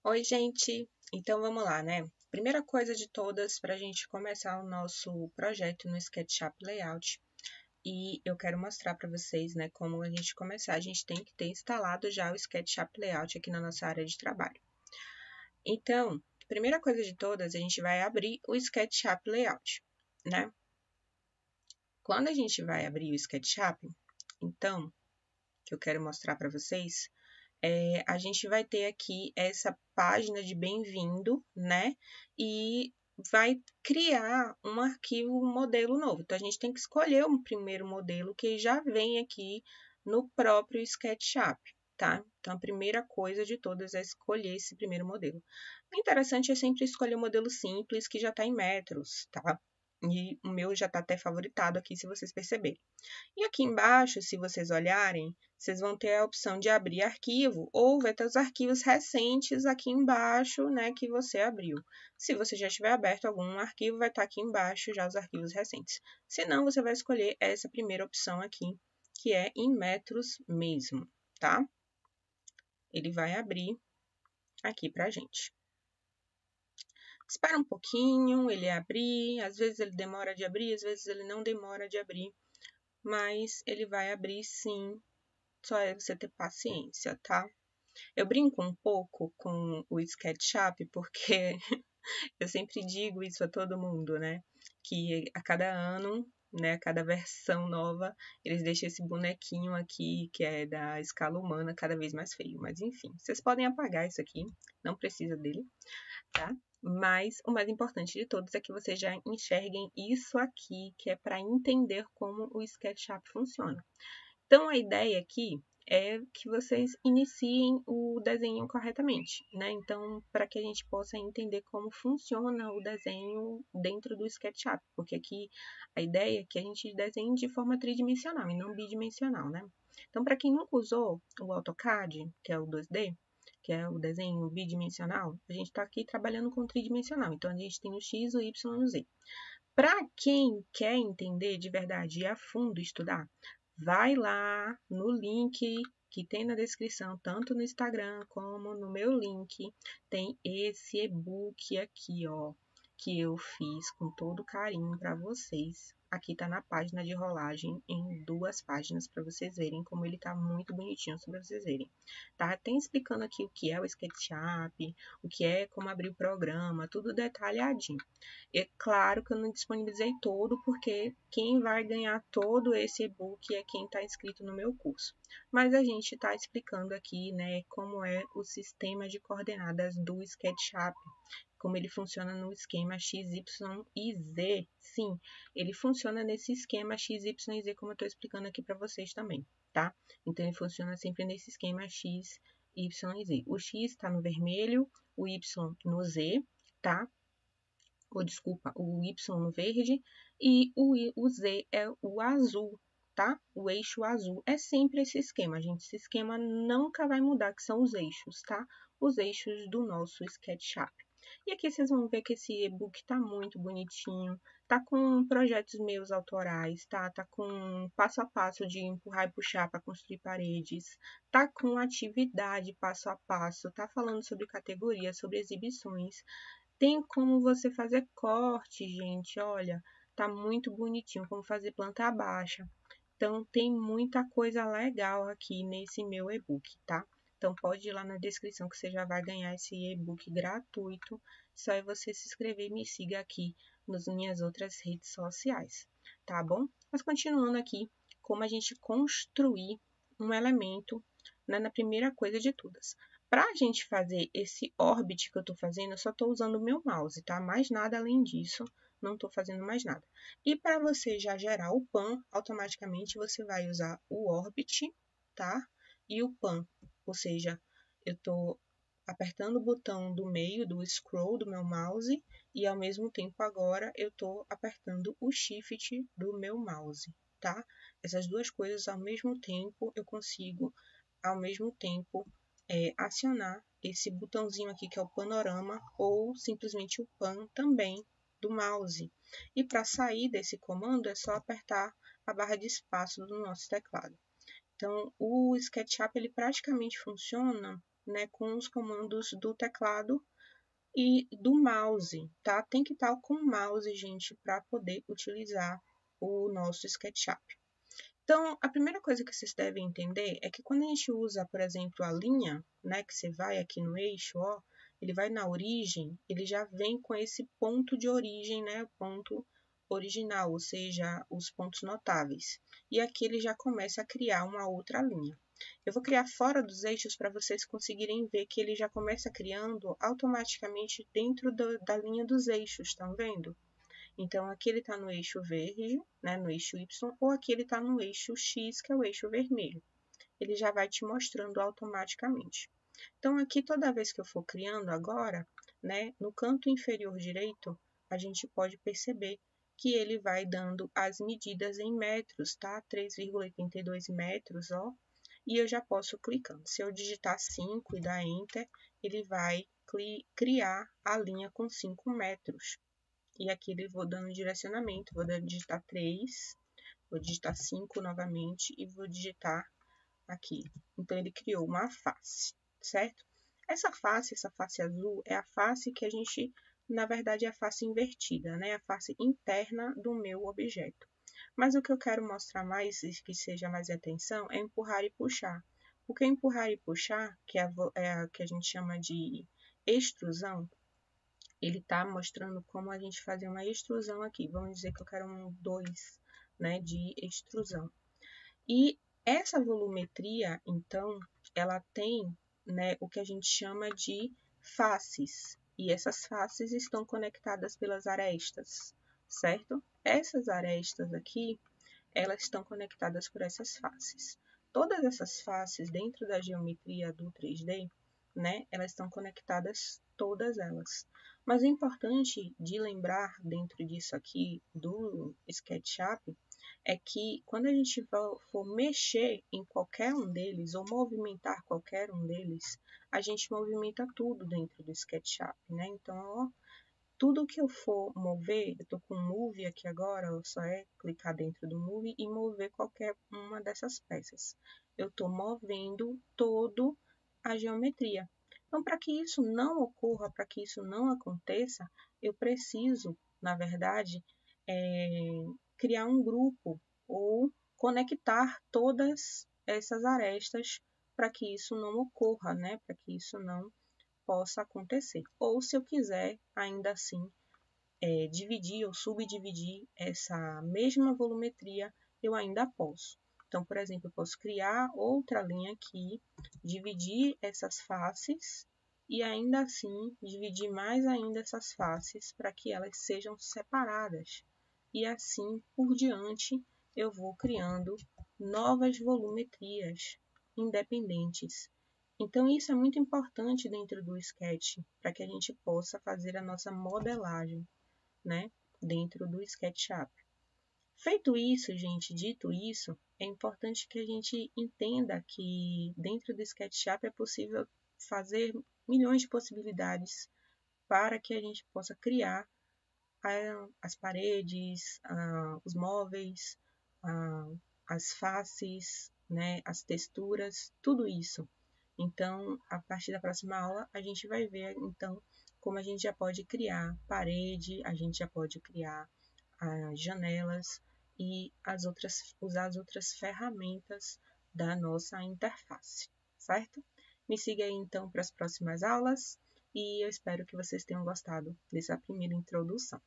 Oi, gente! Então vamos lá, né? Primeira coisa de todas, para a gente começar o nosso projeto no SketchUp Layout, e eu quero mostrar para vocês, né, como a gente começar. A gente tem que ter instalado já o SketchUp Layout aqui na nossa área de trabalho. Então, primeira coisa de todas, a gente vai abrir o SketchUp Layout, né? Quando a gente vai abrir o SketchUp, então, que eu quero mostrar para vocês, a gente vai ter aqui essa página de bem-vindo, né? E vai criar um arquivo modelo novo. Então, a gente tem que escolher um primeiro modelo que já vem aqui no próprio SketchUp, tá? Então, a primeira coisa de todas é escolher esse primeiro modelo. O interessante é sempre escolher um modelo simples que já está em metros, tá? E o meu já está até favoritado aqui, se vocês perceberem. E aqui embaixo, se vocês olharem, vocês vão ter a opção de abrir arquivo ou vai ter os arquivos recentes aqui embaixo, né, que você abriu. Se você já tiver aberto algum arquivo, vai estar aqui embaixo já os arquivos recentes. Se não, você vai escolher essa primeira opção aqui, que é em metros mesmo, tá? Ele vai abrir aqui pra gente. Espera um pouquinho, ele abrir, às vezes ele demora de abrir, às vezes ele não demora de abrir, mas ele vai abrir sim. Só é você ter paciência, tá? Eu brinco um pouco com o SketchUp, porque eu sempre digo isso a todo mundo, né? Que a cada ano, né, a cada versão nova, eles deixam esse bonequinho aqui, que é da escala humana, cada vez mais feio. Mas enfim, vocês podem apagar isso aqui, não precisa dele, tá? Mas o mais importante de todos é que vocês já enxerguem isso aqui, que é para entender como o SketchUp funciona. Então, a ideia aqui é que vocês iniciem o desenho corretamente, né? Então, para que a gente possa entender como funciona o desenho dentro do SketchUp, porque aqui a ideia é que a gente desenhe de forma tridimensional e não bidimensional, né? Então, para quem nunca usou o AutoCAD, que é o 2D, que é o desenho bidimensional, a gente está aqui trabalhando com tridimensional. Então, a gente tem o X, o Y e o Z. Para quem quer entender de verdade e a fundo estudar, vai lá no link que tem na descrição, tanto no Instagram como no meu link, tem esse e-book aqui, ó, que eu fiz com todo carinho para vocês. Aqui tá na página de rolagem, em 2 páginas, para vocês verem como ele tá muito bonitinho, para vocês verem. Tá? Tem explicando aqui o que é o SketchUp, o que é, como abrir o programa, tudo detalhadinho. É claro que eu não disponibilizei todo, porque quem vai ganhar todo esse e-book é quem está inscrito no meu curso. Mas a gente está explicando aqui, né, como é o sistema de coordenadas do SketchUp, como ele funciona no esquema X, Y e Z. Sim, ele funciona nesse esquema X, Y e Z, como eu estou explicando aqui para vocês também, tá? Então, ele funciona sempre nesse esquema X, Y e Z. O X está no vermelho, o Y no Z, tá? Ou desculpa, o Y no verde e o Z é o azul, tá? O eixo azul. É sempre esse esquema, gente. Esse esquema nunca vai mudar, que são os eixos, tá? Os eixos do nosso SketchUp. E aqui vocês vão ver que esse e-book tá muito bonitinho, tá com projetos meus autorais, tá? Tá com passo a passo de empurrar e puxar para construir paredes, tá com atividade passo a passo, tá falando sobre categorias, sobre exibições. Tem como você fazer corte, gente, olha, tá muito bonitinho, como fazer planta baixa. Então, tem muita coisa legal aqui nesse meu e-book, tá? Então, pode ir lá na descrição que você já vai ganhar esse e-book gratuito. Só é você se inscrever e me siga aqui nas minhas outras redes sociais, tá bom? Mas continuando aqui, como a gente construir um elemento, né, na primeira coisa de todas. Para a gente fazer esse orbit que eu estou fazendo, eu só estou usando o meu mouse, tá? Mais nada além disso, não estou fazendo mais nada. E para você já gerar o pan, automaticamente você vai usar o orbit, tá? E o pan, ou seja, eu estou apertando o botão do meio, do scroll do meu mouse, e ao mesmo tempo agora eu estou apertando o shift do meu mouse, tá? Essas duas coisas ao mesmo tempo eu consigo, ao mesmo tempo, acionar esse botãozinho aqui que é o panorama ou simplesmente o pan também do mouse. E para sair desse comando é só apertar a barra de espaço do nosso teclado. Então, o SketchUp ele praticamente funciona né, com os comandos do teclado e do mouse, tá? Tem que estar com o mouse, gente, para poder utilizar o nosso SketchUp. Então, a primeira coisa que vocês devem entender é que quando a gente usa, por exemplo, a linha, né, que você vai aqui no eixo, ó, ele vai na origem, ele já vem com esse ponto de origem, né, o ponto original, ou seja, os pontos notáveis. E aqui ele já começa a criar uma outra linha. Eu vou criar fora dos eixos para vocês conseguirem ver que ele já começa criando automaticamente dentro da linha dos eixos, estão vendo? Então, aqui ele está no eixo verde, né, no eixo Y, ou aqui ele está no eixo X, que é o eixo vermelho. Ele já vai te mostrando automaticamente. Então, aqui, toda vez que eu for criando agora, né, no canto inferior direito, a gente pode perceber que ele vai dando as medidas em metros, tá? 3,82 metros, ó. E eu já posso clicando. Se eu digitar 5 e dar Enter, ele vai criar a linha com 5 metros. E aqui ele vou dando direcionamento, vou digitar 3, vou digitar 5 novamente e vou digitar aqui. Então, ele criou uma face, certo? Essa face azul, é a face que a gente, na verdade, é a face invertida, né? A face interna do meu objeto. Mas o que eu quero mostrar mais, e que seja mais atenção, é empurrar e puxar. Porque empurrar e puxar, que é a que a gente chama de extrusão, ele está mostrando como a gente fazer uma extrusão aqui. Vamos dizer que eu quero um 2, né, de extrusão. E essa volumetria, então, ela tem, né, o que a gente chama de faces. E essas faces estão conectadas pelas arestas, certo? Essas arestas aqui, elas estão conectadas por essas faces. Todas essas faces dentro da geometria do 3D, né, elas estão conectadas todas elas. Mas o importante de lembrar dentro disso aqui do SketchUp é que quando a gente for mexer em qualquer um deles ou movimentar qualquer um deles, a gente movimenta tudo dentro do SketchUp, né? Então, ó, tudo que eu for mover, eu tô com o Move aqui agora, só é clicar dentro do Move e mover qualquer uma dessas peças. Eu tô movendo toda a geometria. Então, para que isso não ocorra, para que isso não aconteça, eu preciso, na verdade, criar um grupo ou conectar todas essas arestas para que isso não ocorra, né? Para que isso não possa acontecer. Ou se eu quiser, ainda assim, dividir ou subdividir essa mesma volumetria, eu ainda posso. Então, por exemplo, eu posso criar outra linha aqui, dividir essas faces e ainda assim dividir mais ainda essas faces para que elas sejam separadas. E assim por diante eu vou criando novas volumetrias independentes. Então, isso é muito importante dentro do Sketch, para que a gente possa fazer a nossa modelagem, né, dentro do SketchUp. Feito isso, gente, dito isso, é importante que a gente entenda que dentro do SketchUp é possível fazer milhões de possibilidades para que a gente possa criar as paredes, os móveis, as faces, né, as texturas, tudo isso. Então, a partir da próxima aula, a gente vai ver, então, como a gente já pode criar parede, a gente já pode criar as janelas e usar as outras ferramentas da nossa interface, certo? Me siga aí, então, para as próximas aulas e eu espero que vocês tenham gostado dessa primeira introdução.